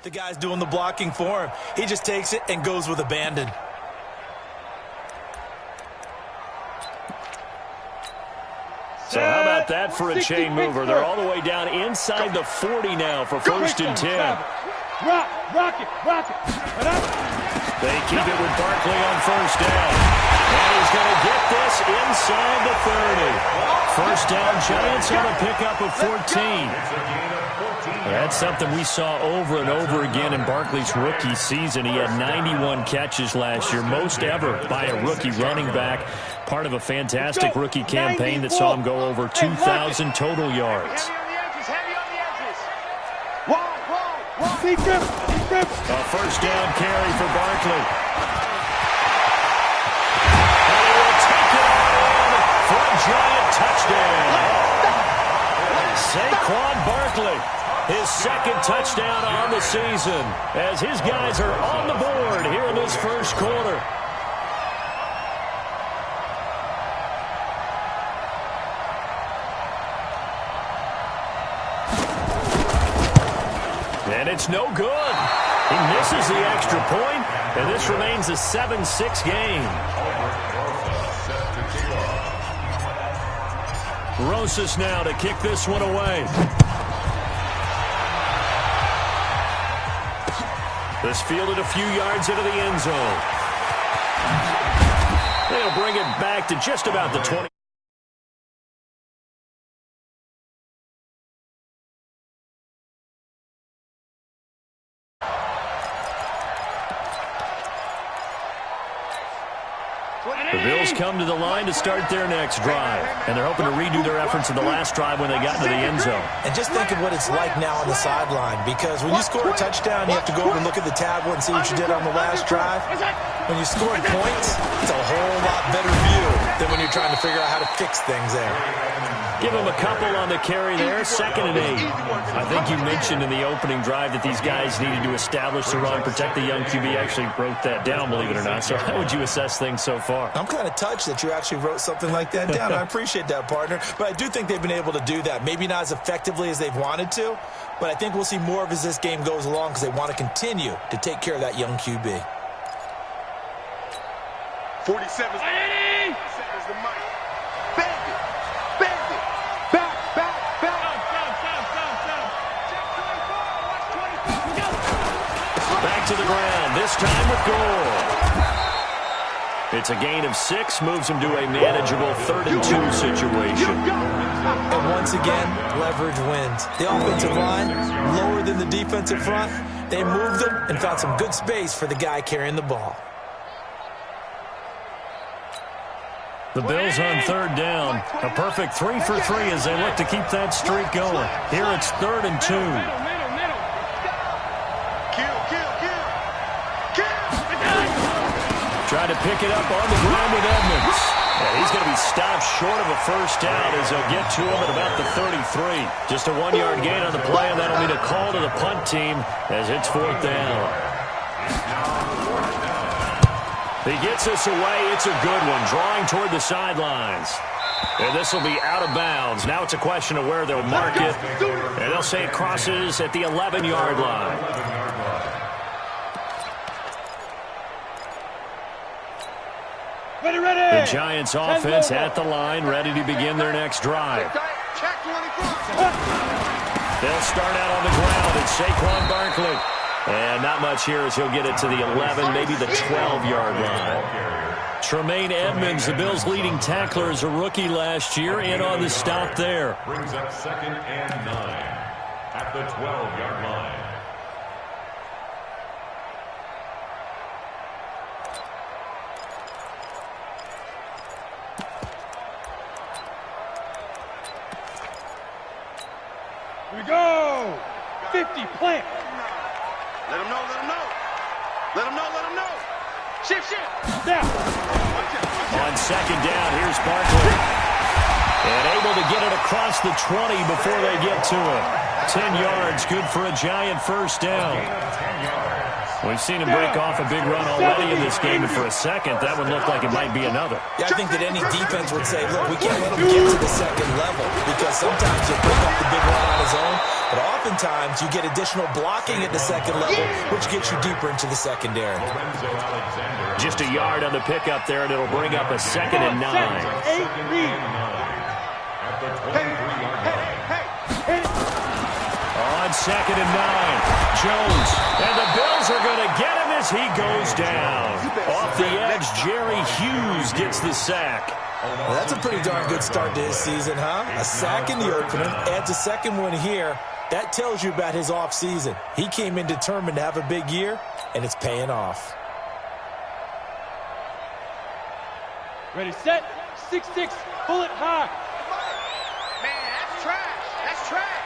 The guy's doing the blocking for him. He just takes it and goes with abandon. So how about that for a chain mover? They're all the way down inside the 40 now for 1st and 10. Rock it. They keep it with Barkley on 1st down. And he's going to get this inside the 30. 1st down, Giants on a pickup of 14. That's something we saw over and over again in Barkley's rookie season. He had 91 catches last year, most ever by a rookie running back. Part of a fantastic rookie campaign that saw him go over 2,000 total yards. A 1st down carry for Barkley. And he will take it all in for a Giant touchdown. Saquon Barkley, his 2nd touchdown on the season, as his guys are on the board here in this 1st quarter. And it's no good. He misses the extra point, and this remains a 7-6 game. Rosas now to kick this one away. This fielded a few yards into the end zone. They'll bring it back to just about the 20. The Bills come to the line to start their next drive, and they're hoping to redo their efforts in the last drive when they got into the end zone. And just think of what it's like now on the sideline, because when you score a touchdown, you have to go over and look at the tablet and see what you did on the last drive. When you score points, it's a whole lot better view than when you're trying to figure out how to fix things there. Give him a couple on the carry there, 2nd and 8. I think you mentioned in the opening drive that these guys needed to establish the run, protect the young QB. Actually wrote that down, believe it or not. So how would you assess things so far? I'm kind of touched that you actually wrote something like that down. I appreciate that, partner. But I do think they've been able to do that. Maybe not as effectively as they've wanted to, but I think we'll see more of as this game goes along because they want to continue to take care of that young QB. 47 is the mic. Back to the ground, this time with goal. It's a gain of 6, moves him to a manageable 3rd and 2 situation. And once again, leverage wins. The offensive line, lower than the defensive front, they moved them and found some good space for the guy carrying the ball. The Bills on 3rd down. A perfect 3 for 3 as they look to keep that streak going. Here it's 3rd and 2. Trying to pick it up on the ground with Edmonds. And he's going to be stopped short of a 1st down as they'll get to him at about the 33. Just a 1-yard gain on the play, and that'll mean a call to the punt team as it's 4th down. He gets this away. It's a good one, drawing toward the sidelines. And this will be out of bounds. Now it's a question of where they'll mark it. And they'll say it crosses at the 11-yard line. The Giants offense at the line, ready to begin their next drive. They'll start out on the ground. It's Saquon Barkley. And not much here as he'll get it to the 11, maybe the 12-yard line. Tremaine Edmonds, the Bills' leading tackler, as a rookie last year, in on the stop there. Brings up 2nd and 9 at the 12-yard line. Here we go. 50, plant. Let him know. Shift. Down. On 2nd down, here's Barkley. And able to get it across the 20 before they get to it. 10 yards, good for a Giant 1st down. We've seen him break off a big run already in this game, and for a second, that one looked like it might be another. Yeah, I think that any defense would say, look, we can't let him get to the 2nd level because sometimes he'll break up the big run on his own. But oftentimes you get additional blocking at the second level, which gets you deeper into the secondary. Just a yard on the pickup there, and it'll bring up a 2nd and 9. On 2nd and 9, Jones, and the Bills are going to get him as he goes down. Off the edge, Jerry Hughes gets the sack. Well, that's a pretty darn good start to his season, huh? A sack in the opener, adds a second one here. That tells you about his offseason. He came in determined to have a big year, and it's paying off. Ready, set, 6-6, pull it high. Man, that's trash. That's trash.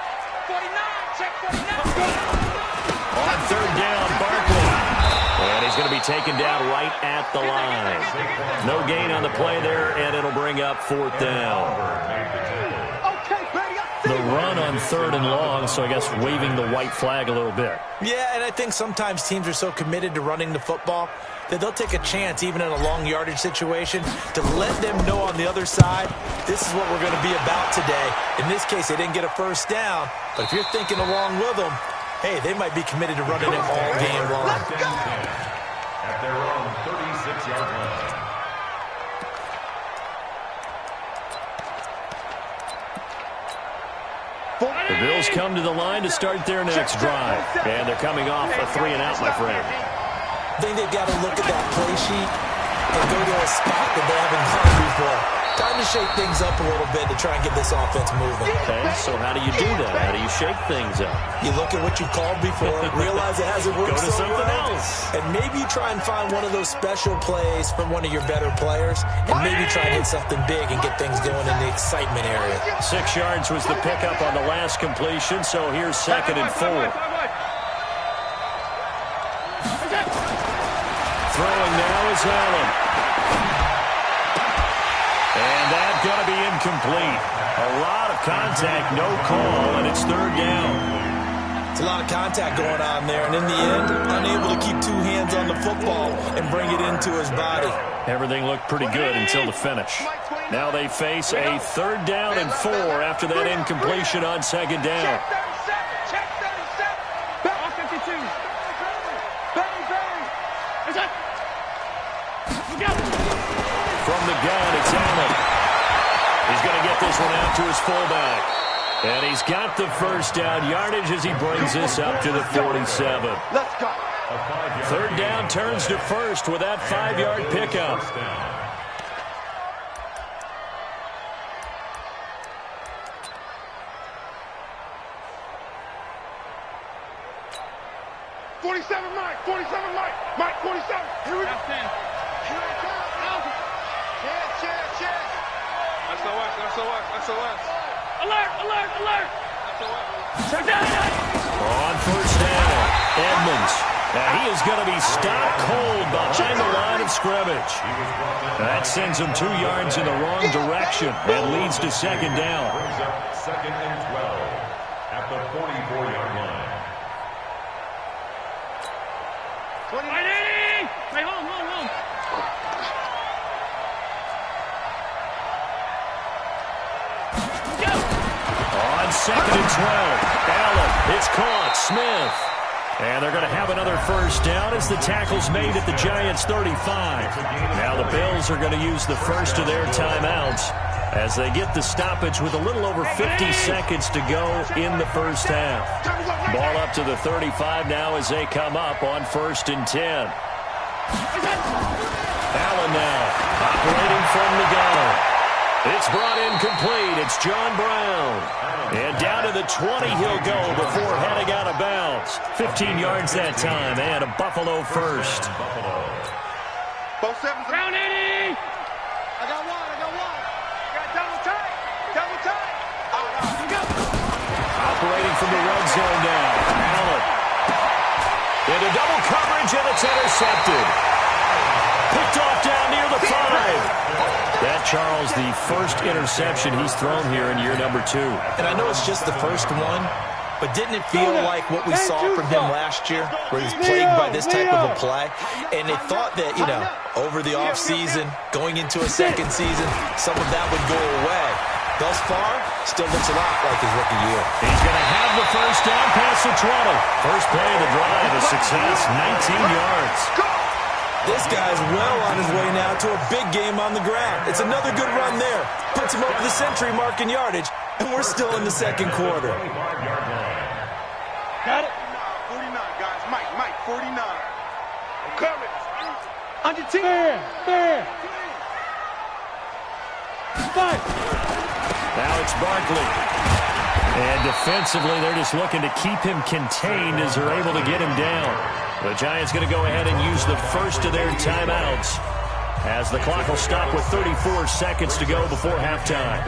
49, check 49. On 3rd down, Barkley. And he's going to be taken down right at the line. No gain on the play there, and it'll bring up 4th down. The run on 3rd and long, so I guess waving the white flag a little bit. Yeah, and I think sometimes teams are so committed to running the football that they'll take a chance, even in a long yardage situation, to let them know on the other side, this is what we're going to be about today. In this case, they didn't get a first down, but if you're thinking along with them, hey, they might be committed to running it all game long. At their own 36-yard line. The Bills come to the line to start their next drive. And they're coming off a 3-and-out, my friend. I think they've got to look at that play sheet and go to a spot that they haven't gone before. Time to shake things up a little bit to try and get this offense moving. Okay, so how do you do that? How do you shake things up? You look at what you called before, realize it hasn't worked Go to so something well, else. and maybe try and find one of those special plays from one of your better players, and maybe try and hit something big and get things going in the excitement area. 6 yards was the pickup on the last completion, so here's 2nd and 4. Throwing now is Allen. And that's going to be incomplete. A lot of contact, no call, and it's 3rd down. It's a lot of contact going on there, and in the end, unable to keep 2 hands on the football and bring it into his body. Everything looked pretty good until the finish. Now they face a 3rd down and 4 after that incompletion on 2nd down. Check 37. Ball 52. Bang, bang. Is that? From the gun, it's Allen. He's going to get this one out to his fullback. And he's got the first down yardage as he brings this up to the 47. Let's go. 3rd down turns to first with that 5-yard pickup. 47, Mike. 47, Mike. Mike, 47. Here we go. Here it comes. Cheers. SOS. Alert. On 1st down, Edmonds. Now he is going to be stopped cold behind the line of scrimmage. That sends him 2 yards in the wrong direction and leads to 2nd down. 2nd and 12 at the 44-yard line. Hey, hold. On 2nd and 12, Allen, it's caught, Smith. And they're going to have another first down as the tackle's made at the Giants' 35. Now the Bills are going to use the first of their timeouts as they get the stoppage with a little over 50 seconds to go in the first half. Ball up to the 35 now as they come up on 1st and 10. Allen now, operating from the gun. It's brought in complete. It's John Brown. And down to the 20 he'll go before heading out of bounds. 15 yards that time, and a Buffalo first. Both sevens. Round 80. I got one. Got double tight. Here we go. Operating from the red zone now. Allen. Into double coverage, and it's intercepted. Picked off down near the 5. That, Charles, the first interception he's thrown here in year number 2. And I know it's just the first one, but didn't it feel like what we saw from him last year, where he's plagued by this type of a play? And they thought that, over the offseason, going into a second season, some of that would go away. Thus far, still looks a lot like his rookie year. He's going to have the first down past the 20. First play of the drive, a success, 19 yards. This guy's well on his way now to a big game on the ground. It's another good run there. Puts him over the century mark in yardage, and we're still in the second quarter. Got it. 49, guys. Mike, 49. I'm coming. Under 10. There. 5. Now it's Barkley. And defensively, they're just looking to keep him contained as they're able to get him down. The Giants going to go ahead and use the first of their timeouts as the clock will stop with 34 seconds to go before halftime.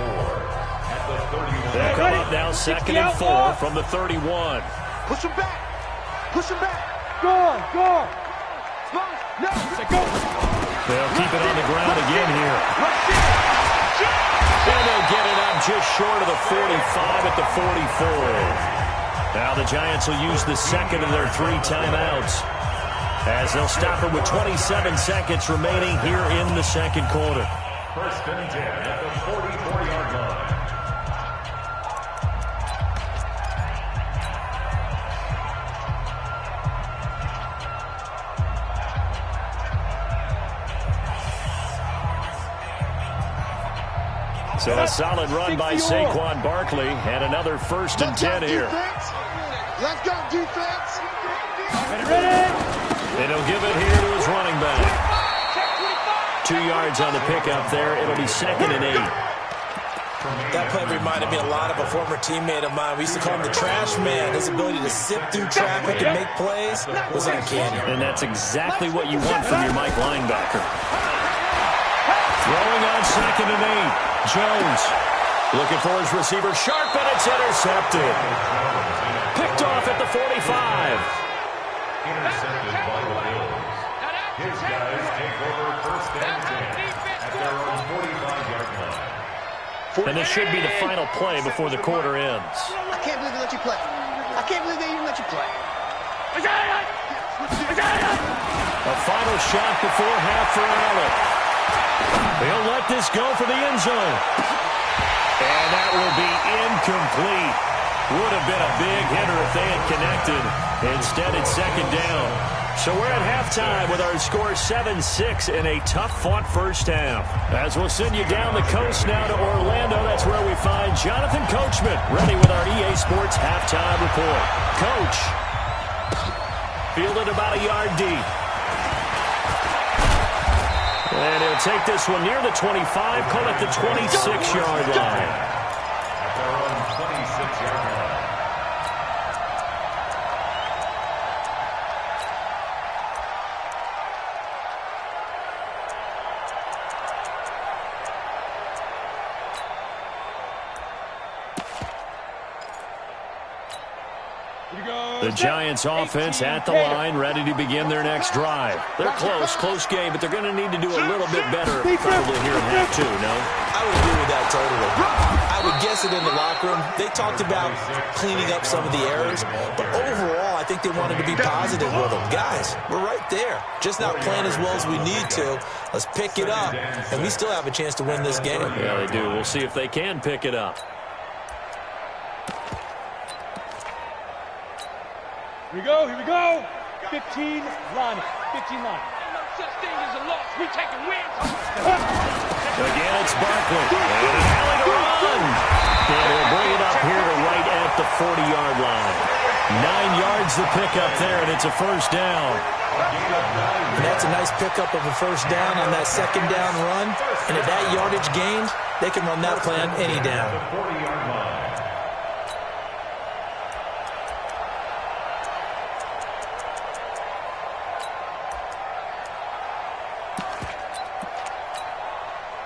They'll come up now, 2nd and 4 from the 31. Push him back. Go. No. Go. They'll keep it on the ground again here. And they'll get it up just short of the 45 at the 44. Now the Giants will use the second of their 3 timeouts as they'll stop it with 27 seconds remaining here in the second quarter. First and 10 at the 44-yard line. So a solid run by Saquon Barkley and another 1st and 10 here. Let's go, defense. Ready. And he'll give it here to his running back. 2 yards on the pickup there. It'll be 2nd and 8. That play reminded me a lot of a former teammate of mine. We used to call him the trash man. His ability to sift through traffic and make plays was uncanny. And that's exactly what you want from your Mike linebacker. Throwing on 2nd and 8. Jones looking for his receiver. Sharp, and it's intercepted. Picked off at the 45. Intercepted by the Bills. His guys take over 1st and 10 at their own 45-yard line. And this should be the final play before the quarter ends. I can't believe they let you play. I can't believe they even let you play. A final shot before half for Allen. They'll let this go for the end zone. And that will be incomplete. Would have been a big hitter if they had connected. Instead, it's 2nd down. So we're at halftime with our score 7-6 in a tough-fought first half. As we'll send you down the coast now to Orlando, that's where we find Jonathan Coachman ready with our EA Sports halftime report. Coach, fielded about a yard deep. And he'll take this one near the 25, call it the 26-yard line. At their own 26-yard line. The Giants offense at the line, ready to begin their next drive. They're close game, but they're going to need to do a little bit better probably here in half 2, no? I would agree with that totally. I would guess it in the locker room. They talked about cleaning up some of the errors, but overall, I think they wanted to be positive with them. Guys, we're right there. Just not playing as well as we need to. Let's pick it up, and we still have a chance to win this game. Yeah, they do. We'll see if they can pick it up. Here we go. 15 line. 15 line. No such thing as a loss. We taking wins. Again, it's Barkley. And an alley to run. And he'll bring it up here to right at the 40-yard line. 9 yards to pick up there, and it's a first down. And that's a nice pickup of a first down on that 2nd down run. And at that yardage gained, they can run that play on any down. 40-yard line.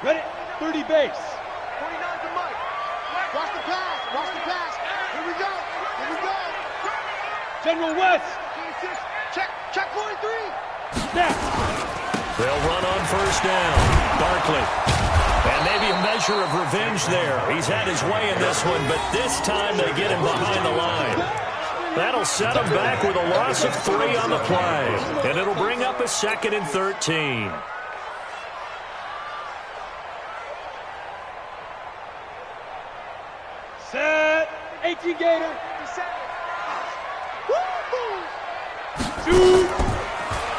Ready? 30 base. 49 to Mike. Watch the pass. Here we go. General West. Check 43. Snap. They'll run on first down. Barkley. And maybe a measure of revenge there. He's had his way in this one, but this time they get him behind the line. That'll set him back with a loss of 3 on the play. And it'll bring up a 2nd and 13. Easy, Gator.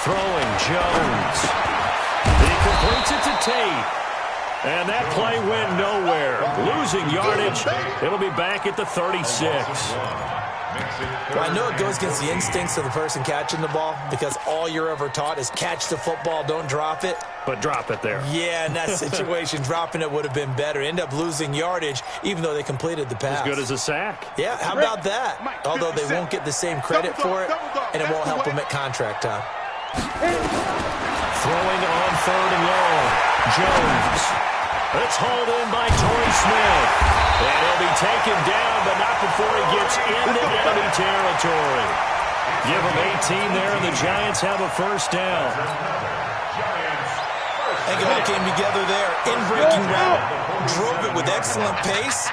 Throwing Jones. He completes it to Tate. And that play went nowhere. Losing yardage. It'll be back at the 36. Well, I know it goes against the instincts of the person catching the ball because all you're ever taught is catch the football, don't drop it. But drop it there. Yeah, in that situation, dropping it would have been better. End up losing yardage, even though they completed the pass. As good as a sack. Yeah, how about that? Although they won't get the same credit for it, and it won't help them at contract time. Throwing on 3rd and long. Jones. It's hauled in by Torrey Smith. And he'll be taken down, but not before he gets into enemy territory. Give him 18 there, and the Giants have a first down. I think it all came together there. In-breaking route. Drove it with excellent pace.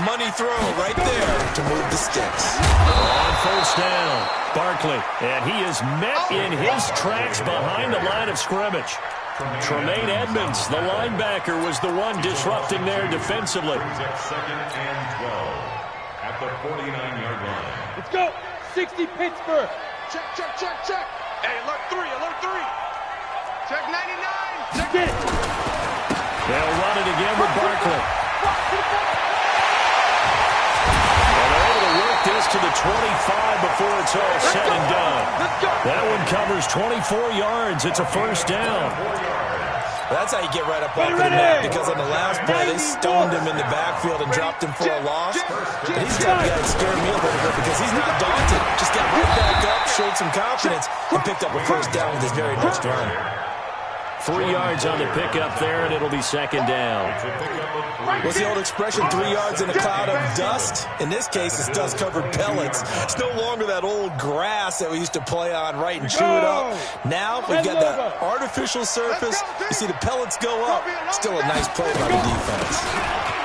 Money throw right there to move the sticks. On first down, Barkley. And he is met in his tracks behind the line of scrimmage. Tremaine Edmonds, the linebacker, was the one disrupting there defensively. Second and 12 at the 49-yard line. Let's go. 60 Pittsburgh. Check, check, check, check. Hey, alert 3, alert 3. Check 99. Check it. They'll run it again with Barkley. And they're able to work this to the 25 before it's all said and done. That one covers 24 yards. It's a first down. That's how you get right up off of the mat, because on the last play, they stoned him in the backfield and dropped him for a loss. But he's the type of guy that scared me a little bit because he's not daunted. Just got right back up, showed some confidence, and picked up a first down with his very next run. 3 yards on the pickup there, and it'll be second down. What's the old expression, 3 yards in a cloud of dust? In this case, it's dust-covered pellets. It's no longer that old grass that we used to play on, right, and chew it up. Now we've got the artificial surface. You see the pellets go up. Still a nice play by the defense.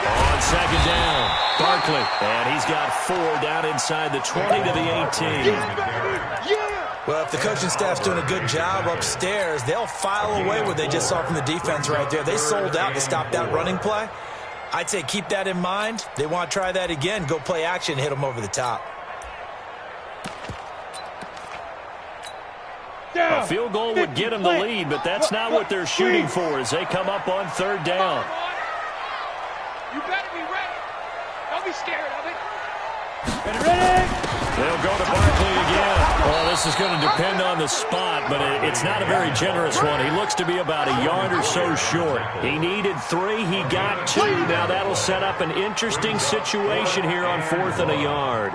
On second down, Barkley. And he's got 4 down inside the 20 to the 18. Well, if the coaching staff's doing a good job upstairs, they'll file away what they just saw from the defense right there. They sold out to stop that running play. I'd say keep that in mind. They want to try that again. Go play action, hit them over the top. A field goal would get them the lead, but that's not what they're shooting for as they come up on 3rd down. You better be ready. Don't be scared of it. Ready? They'll go to Barkley again. Well, this is going to depend on the spot, but it's not a very generous one. He looks to be about a yard or so short. He needed 3. He got 2. Now that'll set up an interesting situation here on 4th and a yard.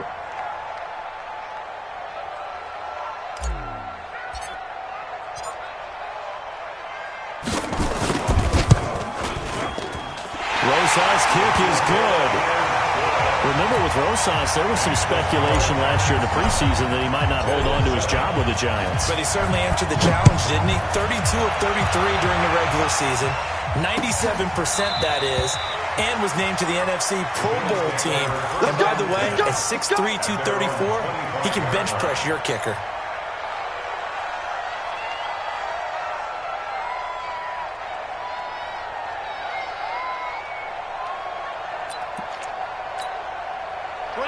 Rosas' kick is good. Remember, with Rosas, there was some speculation last year in the preseason that he might not hold on to his job with the Giants. But he certainly answered the challenge, didn't he? 32 of 33 during the regular season, 97% that is, and was named to the NFC Pro Bowl team. And by the way, at 6'3", 234, he can bench press your kicker.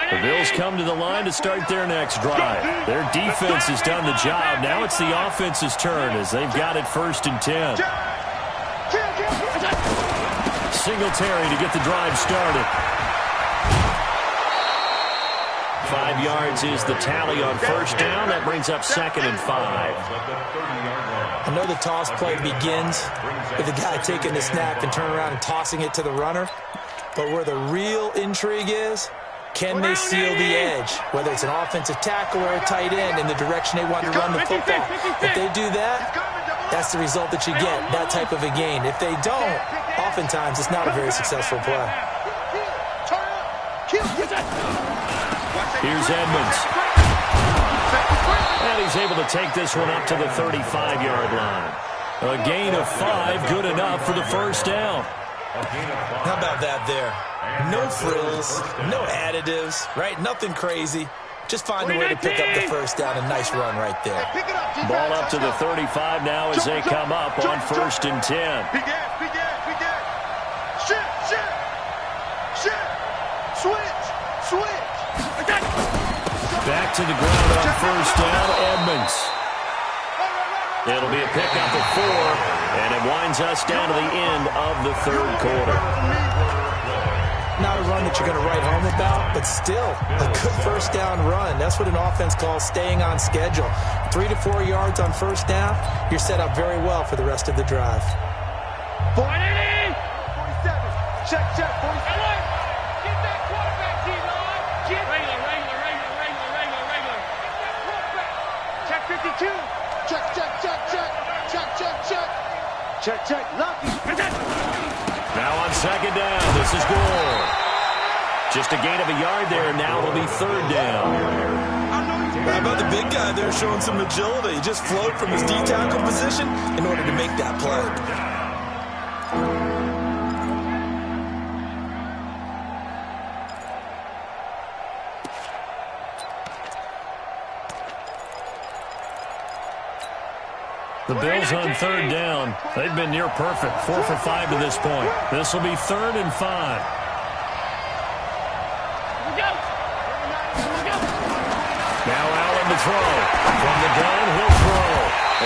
The Bills come to the line to start their next drive. Their defense has done the job. Now it's the offense's turn as they've got it 1st and 10. Singletary to get the drive started. 5 yards is the tally on 1st down. That brings up 2nd and 5. I know the toss play begins with the guy taking the snap and turning around and tossing it to the runner. But where the real intrigue is, can they seal the edge, whether it's an offensive tackle or a tight end, in the direction they want to run the football? If they do that, that's the result that you get, that type of a gain. If they don't, oftentimes it's not a very successful play. Here's Edmonds. And he's able to take this one up to the 35-yard line. A gain of 5, good enough for the 1st down. How about that there? No frills, no additives, right? Nothing crazy. Just find a way to pick up the 1st down. A nice run right there. Ball up to the 35 now as they come up on 1st and 10. Shift. Switch. Back to the ground on first down, Edmonds. It'll be a pickup of 4, and it winds us down to the end of the third quarter. Not a run that you're going to write home about, but still a good first down run. That's what an offense calls staying on schedule. 3 to 4 yards on first down, you're set up very well for the rest of the drive. 47. Check, 47. Get that quarterback, D-line. Get regular. Check 52. Check. Lucky. Now on second down, this is Gore. Just a gain of a yard there, now it'll be third down. How about the big guy there showing some agility? He just float from his D-tackle position in order to make that play. The Bills on third down. They've been near perfect, 4 for 5 to this point. This will be 3rd and 5. Now Allen to throw. From the gun, he'll throw.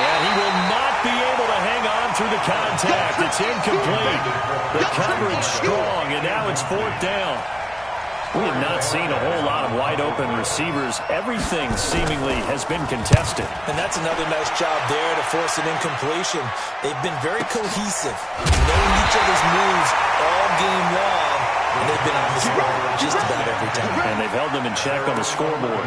And he will not be able to hang on through the contact. It's incomplete. The coverage strong, and now it's 4th down. We have not seen a whole lot of wide-open receivers. Everything seemingly has been contested. And that's another nice job there to force an incompletion. They've been very cohesive, knowing each other's moves all game long, and they've been on the spot just about every time. And they've held them in check on the scoreboard.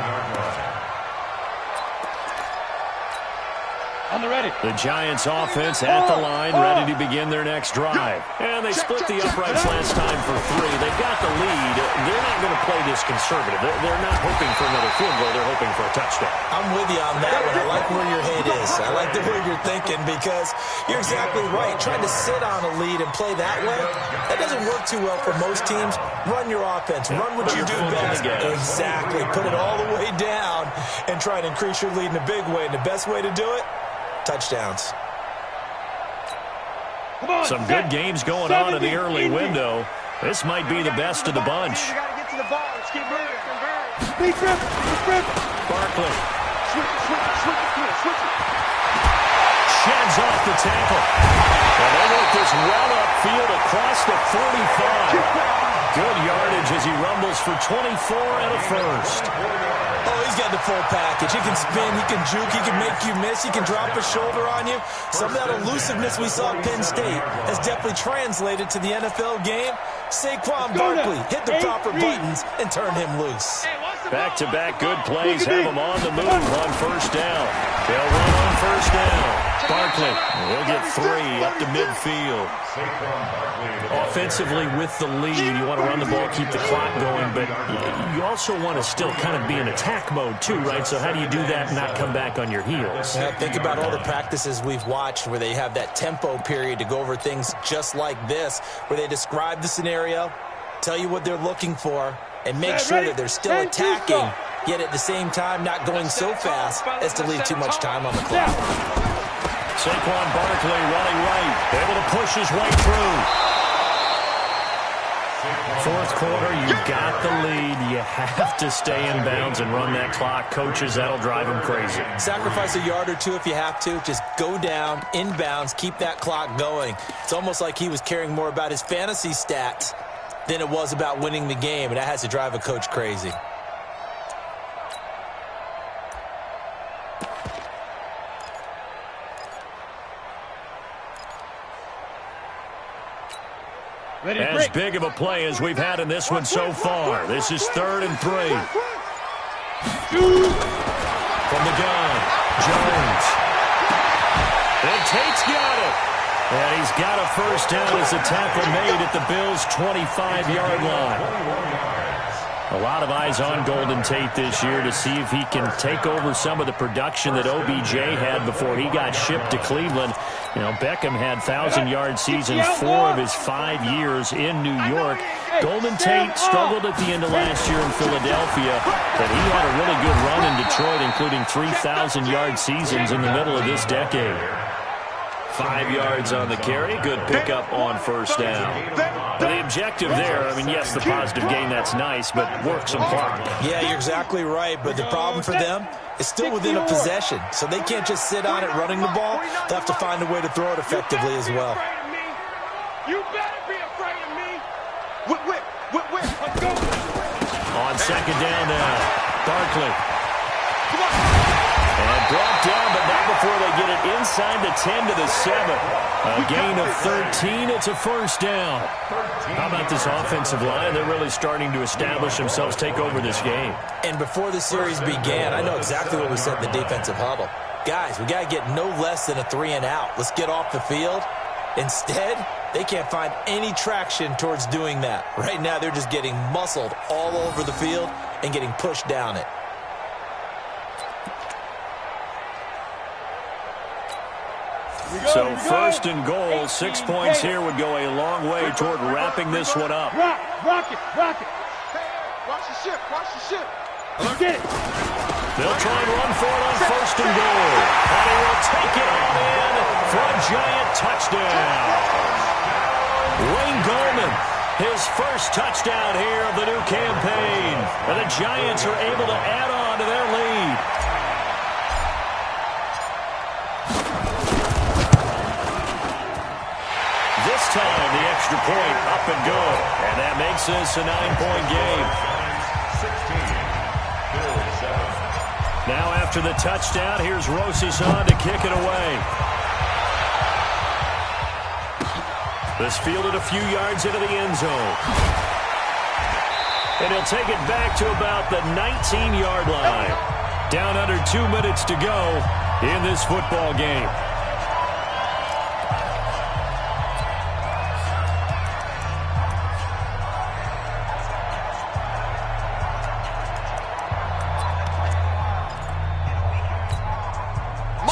On the ready. The Giants offense at the line, ready to begin their next drive. And they split the uprights last time for 3. They've got the lead. They're not going to play this conservative. They're not hoping for another field goal. They're hoping for a touchdown. I'm with you on that one. I like where your head is. I like the way you're thinking because you're exactly right. Trying to sit on a lead and play that way, that doesn't work too well for most teams. Run your offense. Run what you do best. Exactly. Put it all the way down and try and increase your lead in a big way. And the best way to do it, touchdowns. Some good games going on in the early window. This might be the best of the bunch. You got to get to the ball. Let's keep moving. Barkley Switch it. sheds off the tackle. And they work this well upfield across the 45. Good yardage as he rumbles for 24 and a first. Oh, he's got the full package. He can spin, he can juke, he can make you miss, he can drop a shoulder on you. Some of that elusiveness we saw at Penn State has definitely translated to the NFL game. Saquon Barkley hit the proper buttons and turn him loose. Back-to-back good plays have him on the move on first down. They'll run on first down. Barkley, he'll get 3 up to midfield. Offensively with the lead, you want to run the ball, keep the clock going, but you also want to still kind of be in attack mode too, right? So how do you do that and not come back on your heels? Yeah, think about all the practices we've watched where they have that tempo period to go over things just like this, where they describe the scenario, tell you what they're looking for, and make sure that they're still attacking, yet at the same time not going so fast as to leave too much time on the clock. Saquon Barkley running right, able to push his way through. 4th quarter, you've got the lead. You have to stay in bounds and run that clock. Coaches, that'll drive them crazy. Sacrifice a yard or two if you have to. Just go down, in bounds, keep that clock going. It's almost like he was caring more about his fantasy stats than it was about winning the game, and that has to drive a coach crazy. As big of a play as we've had in this one so far. This is 3rd and 3. From the gun, Jones. And Tate's got it. And he's got a first down as a tackle made at the Bills' 25-yard line. A lot of eyes on Golden Tate this year to see if he can take over some of the production that OBJ had before he got shipped to Cleveland. You know, Beckham had 1,000-yard seasons 4 of his 5 years in New York. Golden Tate struggled at the end of last year in Philadelphia, but he had a really good run in Detroit, including 3,000-yard seasons in the middle of this decade. 5 yards on the carry. Good pickup on first down. The objective there, I mean, yes, the positive gain, that's nice, but work some clock. Yeah, you're exactly right, but the problem for them is still within a possession, so they can't just sit on it running the ball. They'll have to find a way to throw it effectively as well. You better be afraid of me. Whip. Let's go. On second down now, Barkley. Come on. And brought down, but not before they get it inside the 10 to the 7. A gain of 13. It's a first down. How about this offensive line? They're really starting to establish themselves, take over this game. And before the series began, I know exactly what we said in the defensive huddle. Guys, we got to get no less than a 3-and-out. Let's get off the field. Instead, they can't find any traction towards doing that. Right now, they're just getting muscled all over the field and getting pushed down it. So first and goal, 6 points here would go a long way toward wrapping this one up. Rock it. Watch the ship. Get it. They'll try and run for it on first and goal. And he will take it on in for a giant touchdown. Wayne Gallman, his first touchdown here of the new campaign. And the Giants are able to add on to their lead. This time, the extra point up and good. And that makes this a 9-point game. Now after the touchdown, here's Rosison to kick it away. This fielded a few yards into the end zone. And he'll take it back to about the 19-yard line. Down under 2 minutes to go in this football game.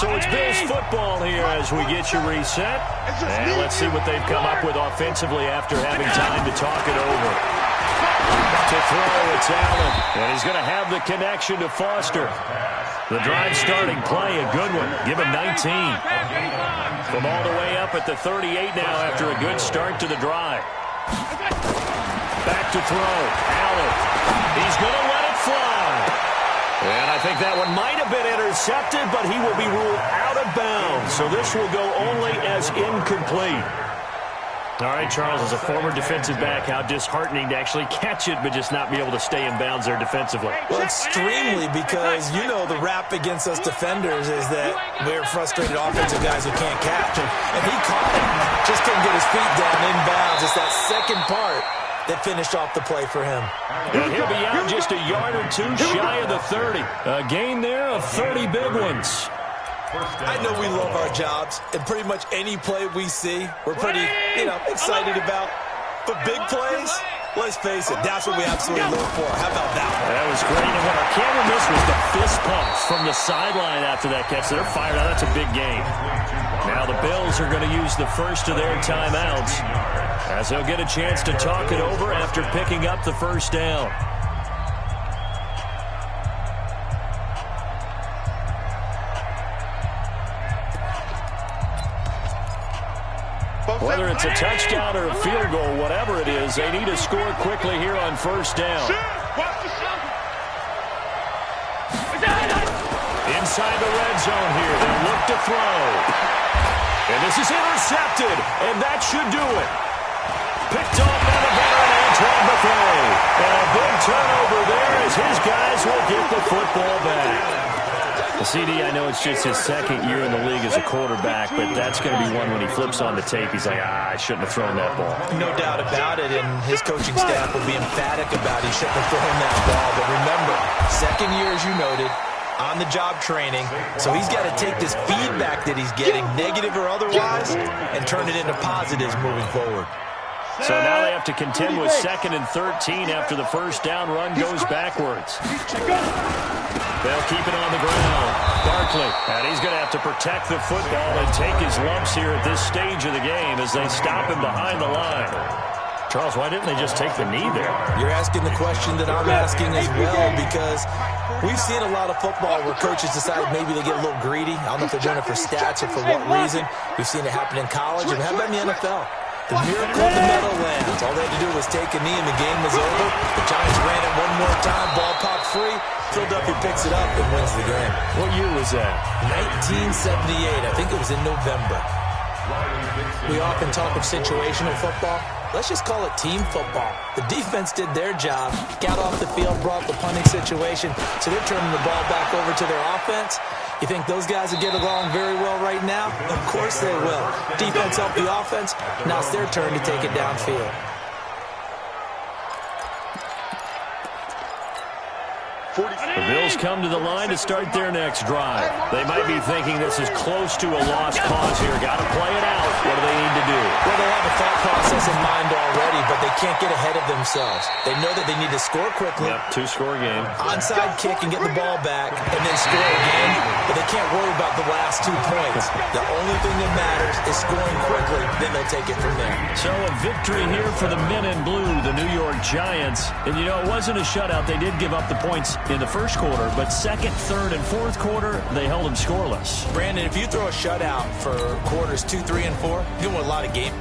So it's Bills football here as we get you reset. And let's see what they've come up with offensively after having time to talk it over. To throw, it's Allen. And he's going to have the connection to Foster. The drive starting play, a good one. Give him 19. From all the way up at the 38 now after a good start to the drive. Back to throw. Allen. He's going to let it fly. And I think that one might have been intercepted, but he will be ruled out of bounds. So this will go only as incomplete. All right, Charles, as a former defensive back, how disheartening to actually catch it, but just not be able to stay in bounds there defensively. Well, extremely, because you know the rap against us defenders is that we're frustrated offensive guys who can't catch. And he caught it, just couldn't get his feet down in bounds. It's that second part that finished off the play for him. And he'll be out just a yard or two shy of the 30. A gain there of 30 big ones. I know we love our jobs, and pretty much any play we see, we're pretty, excited about. But big plays, let's face it, that's what we absolutely look for. How about that one? That was great. And what I can't miss was the fist pumps from the sideline after that catch. They're fired out. That's a big game. Now the Bills are going to use the first of their timeouts as they'll get a chance to talk it over after picking up the first down. Whether it's a touchdown or a field goal, whatever it is, they need to score quickly here on first down. Inside the red zone here, they look to throw. And this is intercepted, and that should do it. Picked off by the veteran Antoine McCray. And a big turnover there as his guys will get the football back. CD, I know it's just his second year in the league as a quarterback, but that's going to be one when he flips on the tape. He's like, I shouldn't have thrown that ball. No doubt about it, and his coaching staff will be emphatic about he shouldn't have thrown that ball. But remember, second year, as you noted, on-the-job training, so he's got to take this feedback that he's getting, negative or otherwise, and turn it into positives moving forward. So now they have to contend with 2nd and 13 after the first down run goes backwards. They'll keep it on the ground. Barkley, and he's going to have to protect the football and take his lumps here at this stage of the game as they stop him behind the line. Charles, why didn't they just take the knee there? You're asking the question that I'm asking as well, because we've seen a lot of football where coaches decide maybe they get a little greedy. I don't know if they're doing it for stats or for what reason. We've seen it happen in college, and how about in the NFL? The miracle of the Meadowlands. All they had to do was take a knee, and the game was over. The Giants ran it one more time. Ball popped free. Philadelphia picks it up and wins the game. What year was that? 1978. I think it was in November. We often talk of situational football. Let's just call it team football. The defense did their job, got off the field, brought the punting situation, so they're turning the ball back over to their offense. You think those guys will get along very well right now? Of course they will. Defense helped the offense. Now it's their turn to take it downfield. The Bills come to the line to start their next drive. They might be thinking this is close to a lost cause here. Got to play it out. What do they need to do? Well, they have a thought process in mind already, but they can't get ahead of themselves. They know that they need to score quickly. Yep, two-score game. Onside kick and get the ball back, and then score again. But they can't worry about the last 2 points. The only thing that matters is scoring quickly. Then they'll take it from there. So a victory here for the men in blue, the New York Giants. And, you know, it wasn't a shutout. They did give up the points in the first quarter, but second, third, and fourth quarter, they held them scoreless. Brandon, if you throw a shutout for quarters 2, 3, and 4, you win a lot of games.